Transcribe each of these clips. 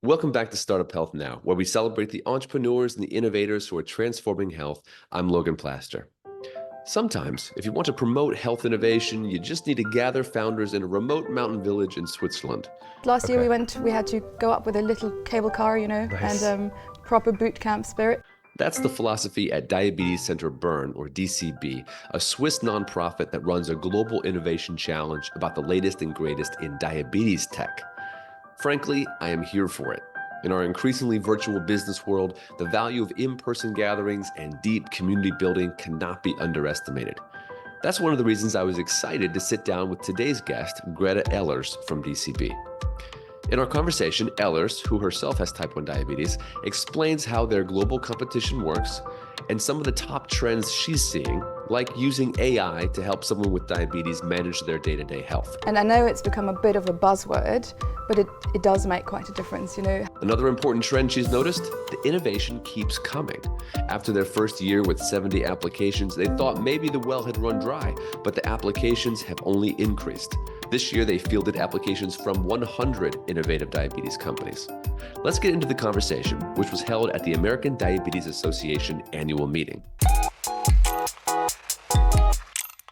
Welcome back to Startup Health Now, where we celebrate the entrepreneurs and the innovators who are transforming health. I'm Logan Plaster. Sometimes, if you want to promote health innovation, you just need to gather founders in a remote mountain village in Switzerland. Last year we had to go up with a little cable car, Nice. and proper boot camp spirit. That's the philosophy at Diabetes Center Berne, or DCB, a Swiss nonprofit that runs a global innovation challenge about the latest and greatest in diabetes tech. Frankly, I am here for it. In our increasingly virtual business world, the value of in-person gatherings and deep community building cannot be underestimated. That's one of the reasons I was excited to sit down with today's guest, Greta Ehlers from DCB. In our conversation, Ehlers, who herself has type 1 diabetes, explains how their global competition works and some of the top trends she's seeing, like using AI to help someone with diabetes manage their day-to-day health. And I know it's become a bit of a buzzword, but it does make quite a difference, Another important trend she's noticed, the innovation keeps coming. After their first year with 70 applications, they thought maybe the well had run dry, but the applications have only increased. This year, they fielded applications from 100 innovative diabetes companies. Let's get into the conversation, which was held at the American Diabetes Association annual meeting.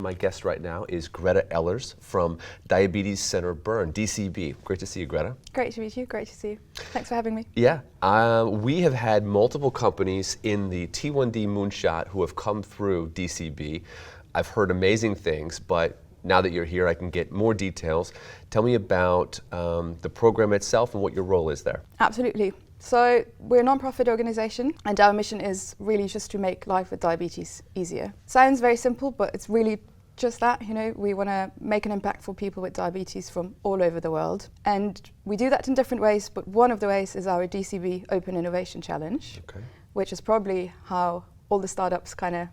My guest right now is Greta Ehlers from Diabetes Center Berne, DCB. Great to see you, Greta. Great to meet you, great to see you. Thanks for having me. Yeah, we have had multiple companies in the T1D moonshot who have come through DCB. I've heard amazing things, but now that you're here, I can get more details. Tell me about the program itself and what your role is there. Absolutely. So we're a non-profit organization, and our mission is really just to make life with diabetes easier. Sounds very simple, but it's really just that, we want to make an impact for people with diabetes from all over the world. And we do that in different ways, but one of the ways is our DCB Open Innovation Challenge, which is probably how all the startups kind of,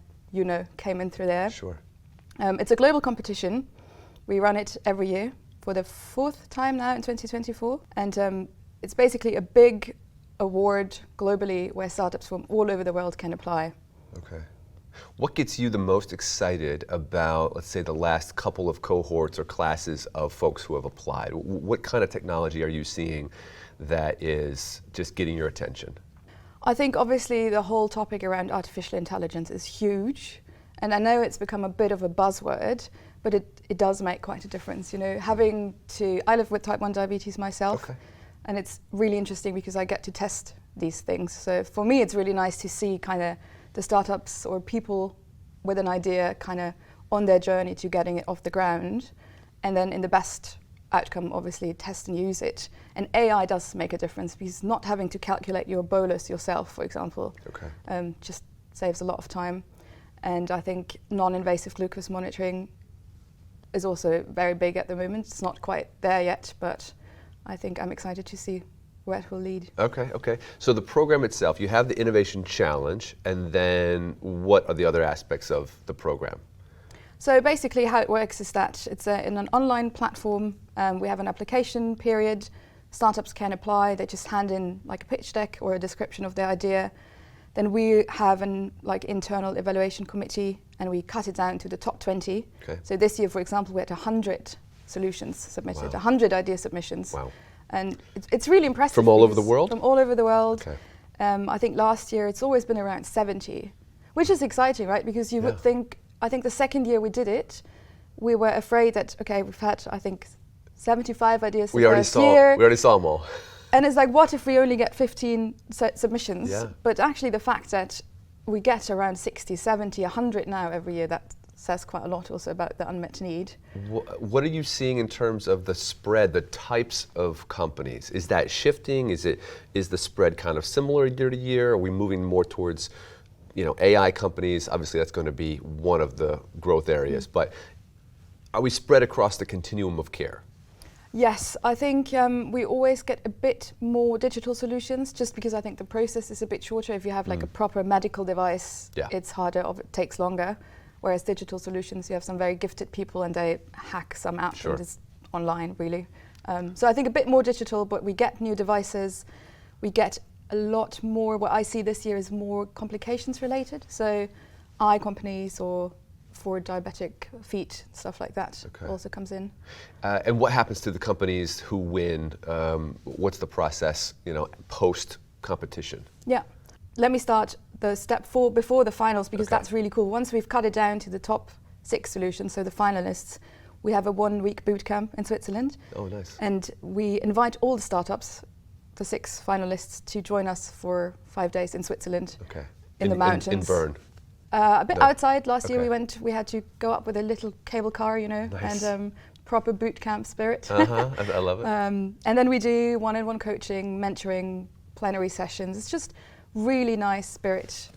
came in through there. Sure. It's a global competition. We run it every year for the 4th time now in 2024. And it's basically a big award globally where startups from all over the world can apply. Okay. What gets you the most excited about, let's say, the last couple of cohorts or classes of folks who have applied? What kind of technology are you seeing that is just getting your attention? I think obviously the whole topic around artificial intelligence is huge. And I know it's become a bit of a buzzword, but it does make quite a difference. I live with type 1 diabetes myself, and it's really interesting because I get to test these things. So for me, it's really nice to see kind of the startups or people with an idea kind of on their journey to getting it off the ground, and then in the best outcome, obviously, test and use it. And AI does make a difference because not having to calculate your bolus yourself, for example, just saves a lot of time. And I think non-invasive glucose monitoring is also very big at the moment. It's not quite there yet, but I think I'm excited to see where it will lead. Okay. So the program itself, you have the Innovation Challenge, and then what are the other aspects of the program? So basically how it works is that it's in an online platform. We have an application period. Startups can apply. They just hand in like a pitch deck or a description of their idea. Then we have an internal evaluation committee, and we cut it down to the top 20. So this year, for example, we had 100 solutions submitted, 100 idea submissions. Wow. And it's really impressive. From all over the world? From all over the world. I think last year it's always been around 70, which is exciting, right? Because you would think, I think the second year we did it, we were afraid that, we've had, I think, 75 ideas the first year. We already saw them all. And it's like, what if we only get 15 submissions? Yeah. But actually the fact that we get around 60, 70, 100 now every year, that says quite a lot also about the unmet need. What are you seeing in terms of the spread, the types of companies? Is that shifting? Is the spread kind of similar year to year? Are we moving more towards, AI companies? Obviously that's going to be one of the growth areas, but are we spread across the continuum of care? Yes, I think we always get a bit more digital solutions just because I think the process is a bit shorter. If you have like a proper medical device, it's harder, it takes longer. Whereas digital solutions, you have some very gifted people and they hack some app and it's online really. So I think a bit more digital, but we get new devices. We get a lot more, what I see this year is more complications related. So eye companies or for diabetic feet, stuff like that also comes in. And what happens to the companies who win? What's the process, post competition? Yeah, let me start the step 4 before the finals, because that's really cool. Once we've cut it down to the top 6 solutions, so the finalists, we have a 1-week boot camp in Switzerland. Oh, nice. And we invite all the startups, the 6 finalists, to join us for 5 days in Switzerland. In the mountains. In Bern. A bit outside. Last year we had to go up with a little cable car, Nice. and proper boot camp spirit. I love it. And then we do one-on-one coaching, mentoring, plenary sessions. It's just really nice spirit,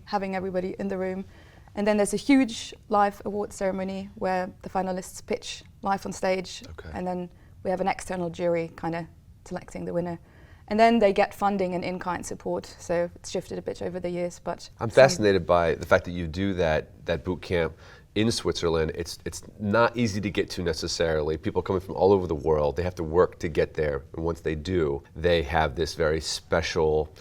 having everybody in the room. And then there's a huge live award ceremony where the finalists pitch live on stage. And then we have an external jury kind of selecting the winner. And then they get funding and in-kind support. So it's shifted a bit over the years, but I'm fascinated by the fact that you do that boot camp in Switzerland. It's not easy to get to necessarily. People coming from all over the world, they have to work to get there. And once they do, they have this very special,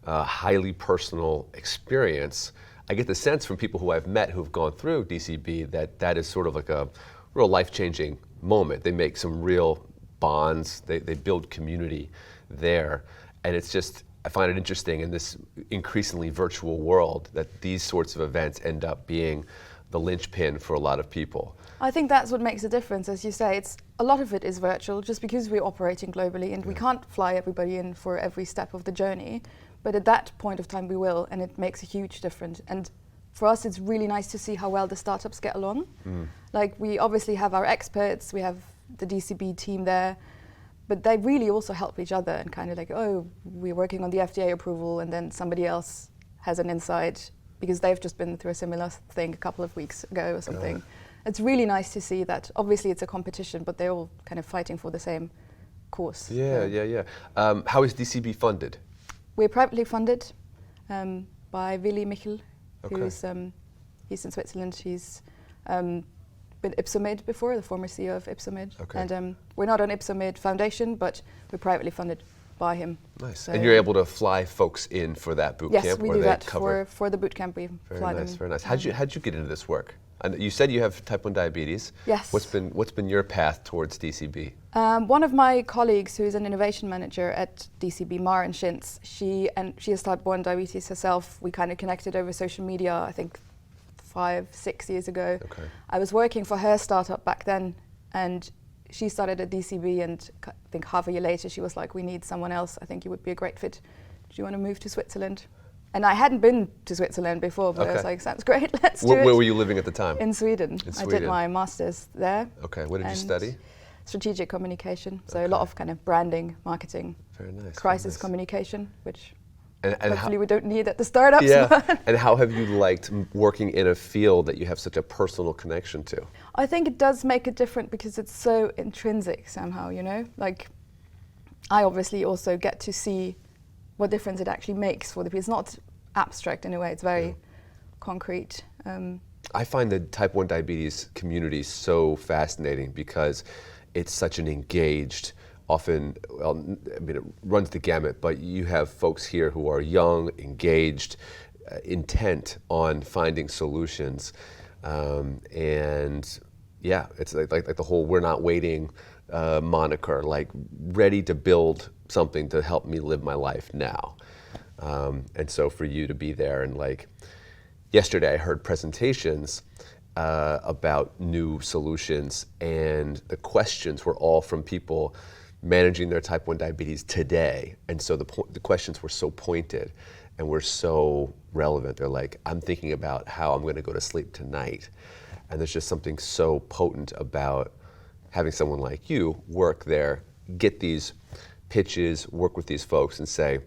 highly personal experience. I get the sense from people who I've met who've gone through DCB that is sort of like a real life-changing moment. They make some real bonds, they build community there. And it's just, I find it interesting in this increasingly virtual world that these sorts of events end up being the linchpin for a lot of people. I think that's what makes a difference. As you say, a lot of it is virtual just because we're operating globally and we can't fly everybody in for every step of the journey. But at that point of time we will, and it makes a huge difference. And for us it's really nice to see how well the startups get along. Like, we obviously have our experts, we have the DCB team there, but they really also help each other and kind of like, oh, we're working on the FDA approval, and then somebody else has an insight because they've just been through a similar thing a couple of weeks ago or something. It's really nice to see that. Obviously it's a competition, but they're all kind of fighting for the same course. Yeah. How is DCB funded? We're privately funded by Willy Michel, who's he's in Switzerland. He's been Ipsomed before, the former CEO of Ipsomed. And we're not an Ipsomed foundation, but we're privately funded by him. Nice. So, and you're able to fly folks in for that boot camp? Yes, we do that for the boot camp. We fly them. Very nice. How'd you get into this work? And you said you have type 1 diabetes. Yes. What's been your path towards DCB? One of my colleagues, who is an innovation manager at DCB, Maren Schintz, she has type 1 diabetes herself. We kind of connected over social media, I think 5-6 years ago. I was working for her startup back then, and she started at DCB, and I think half a year later she was like, we need someone else. I think you would be a great fit. Do you want to move to Switzerland? And I hadn't been to Switzerland before, but I was like, sounds great, let's do it. Where were you living at the time? In Sweden. I did my master's there. What did you study? Strategic communication, so a lot of kind of branding, marketing, crisis communication, which hopefully we don't need at the startups. And how have you liked working in a field that you have such a personal connection to? I think it does make it different because it's so intrinsic somehow, Like, I obviously also get to see what difference it actually makes for the people. It's not abstract in a way, it's very concrete. I find the type 1 diabetes community so fascinating because it's such an engaged, often, it runs the gamut, but you have folks here who are young, engaged, intent on finding solutions. It's like the whole "we're not waiting" moniker, like ready to build something to help me live my life now. And so for you to be there, and like yesterday I heard presentations about new solutions, and the questions were all from people managing their type 1 diabetes today. And so the questions were so pointed and were so relevant. They're like, I'm thinking about how I'm going to go to sleep tonight. And there's just something so potent about having someone like you work there, get these pitches, work with these folks and say,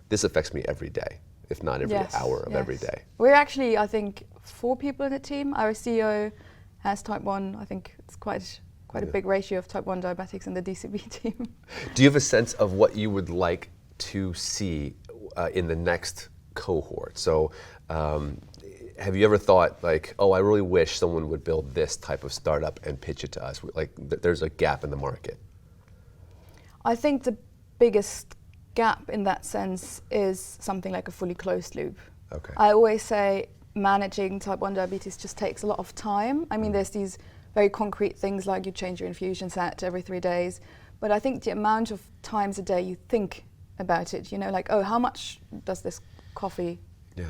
this affects me every day, if not every hour of every day. We're actually, I think, 4 people in the team. Our CEO has type 1. I think it's quite a big ratio of type 1 diabetics in the DCB team. Do you have a sense of what you would like to see in the next cohort? So have you ever thought like, oh, I really wish someone would build this type of startup and pitch it to us? Like there's a gap in the market. I think the biggest gap in that sense is something like a fully closed loop. I always say managing type 1 diabetes just takes a lot of time. I mean, there's these very concrete things like you change your infusion set every 3 days, but I think the amount of times a day you think about it, you know, like, oh, how much does this coffee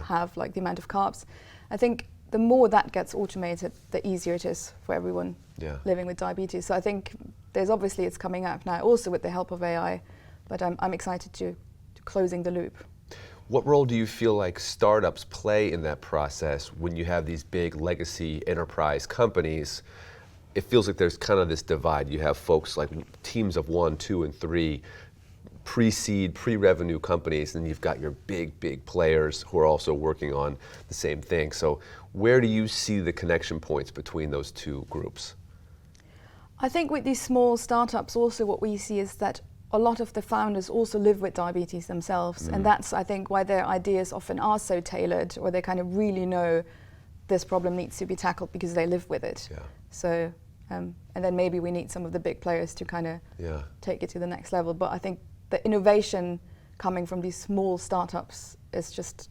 have, like the amount of carbs? I think the more that gets automated, the easier it is for everyone living with diabetes. So I think there's obviously, it's coming up now also with the help of AI, but I'm excited to closing the loop. What role do you feel like startups play in that process when you have these big legacy enterprise companies? It feels like there's kind of this divide. You have folks like teams of 1, 2, and 3, pre-seed, pre-revenue companies, and you've got your big players who are also working on the same thing. So where do you see the connection points between those two groups? I think with these small startups also what we see is that a lot of the founders also live with diabetes themselves, and that's, I think, why their ideas often are so tailored, or they kind of really know this problem needs to be tackled because they live with it. So, and then maybe we need some of the big players to kind of take it to the next level. But I think the innovation coming from these small startups is just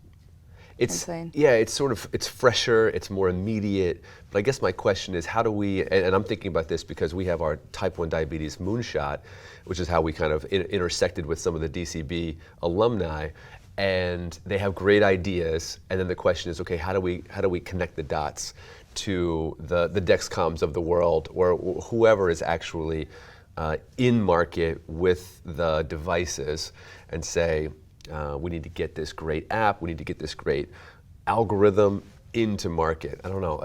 insane. Yeah, it's fresher, it's more immediate. But I guess my question is, how do we, and I'm thinking about this because we have our type 1 diabetes moonshot, which is how we kind of intersected with some of the DCB alumni, and they have great ideas. And then the question is, okay, how do we connect the dots to the Dexcoms of the world, or whoever is actually in market with the devices, and say, we need to get this great app, we need to get this great algorithm into market. I don't know,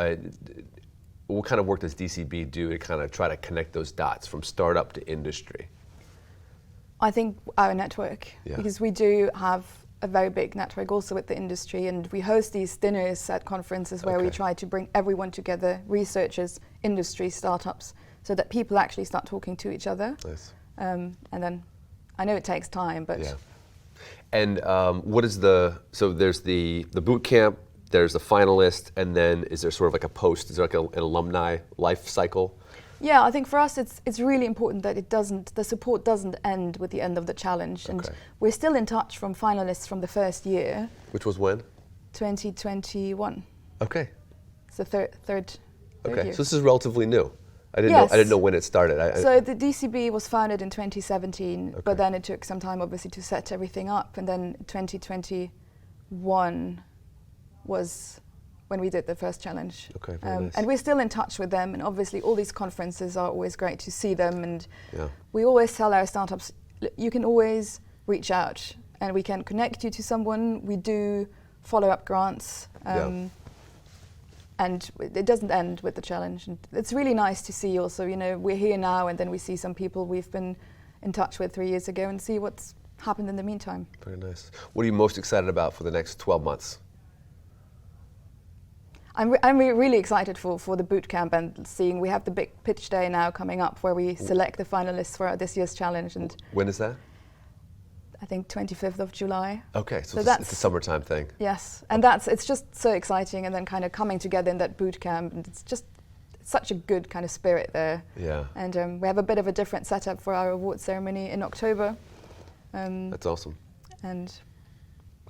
what kind of work does DCB do to kind of try to connect those dots from startup to industry? I think our network, because we do have a very big network also with the industry, and we host these dinners at conferences where we try to bring everyone together, researchers, industry, startups, so that people actually start talking to each other. Nice. And then, I know it takes time, but... Yeah. And what is so there's the boot camp, there's the finalist, and then is there sort of like a post, is there like an alumni life cycle? Yeah, I think for us it's really important that the support doesn't end with the end of the challenge. And we're still in touch from finalists from the first year. Which was when? 2021. Okay. It's the third year. So this is relatively new. I didn't know when it started. So the DCB was founded in 2017, but then it took some time obviously to set everything up, and then 2021 was when we did the first challenge. Okay, very nice. And we're still in touch with them, and obviously all these conferences are always great to see them, and we always tell our startups, you can always reach out and we can connect you to someone. We do follow-up grants, and it doesn't end with the challenge. And it's really nice to see also, you know, we're here now and then we see some people we've been in touch with 3 years ago and see what's happened in the meantime. Very nice. What are you most excited about for the next 12 months? I'm really excited for the boot camp, and seeing we have the big pitch day now coming up where we select the finalists for this year's challenge. And when is that? I think 25th of July. Okay, so it's a summertime thing. Yes, and it's just so exciting, and then kind of coming together in that boot camp, and it's such a good kind of spirit there. Yeah. And we have a bit of a different setup for our award ceremony in October. That's awesome. And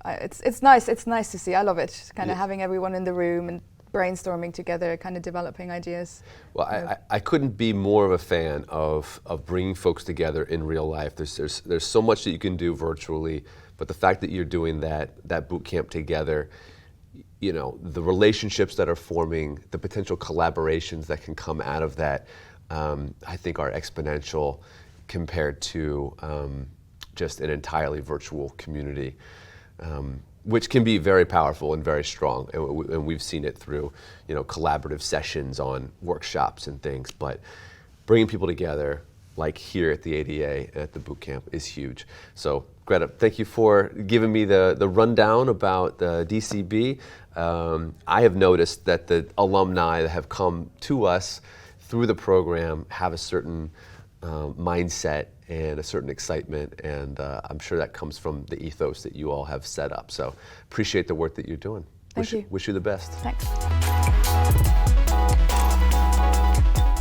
it's nice to see. I love it, kind of having everyone in the room and brainstorming together, kind of developing ideas. Well, I couldn't be more of a fan of bringing folks together in real life. There's so much that you can do virtually, but the fact that you're doing that boot camp together, you know, the relationships that are forming, the potential collaborations that can come out of that, I think are exponential compared to just an entirely virtual community. Which can be very powerful and very strong, and we've seen it through, you know, collaborative sessions on workshops and things. But bringing people together, like here at the ADA at the boot camp, is huge. So Greta, thank you for giving me the rundown about the DCB. I have noticed that the alumni that have come to us through the program have a certain mindset and a certain excitement, and I'm sure that comes from the ethos that you all have set up. So appreciate the work that you're doing. Thank you. Wish you the best. Thanks.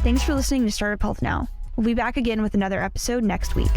Thanks for listening to Startup Health Now. We'll be back again with another episode next week.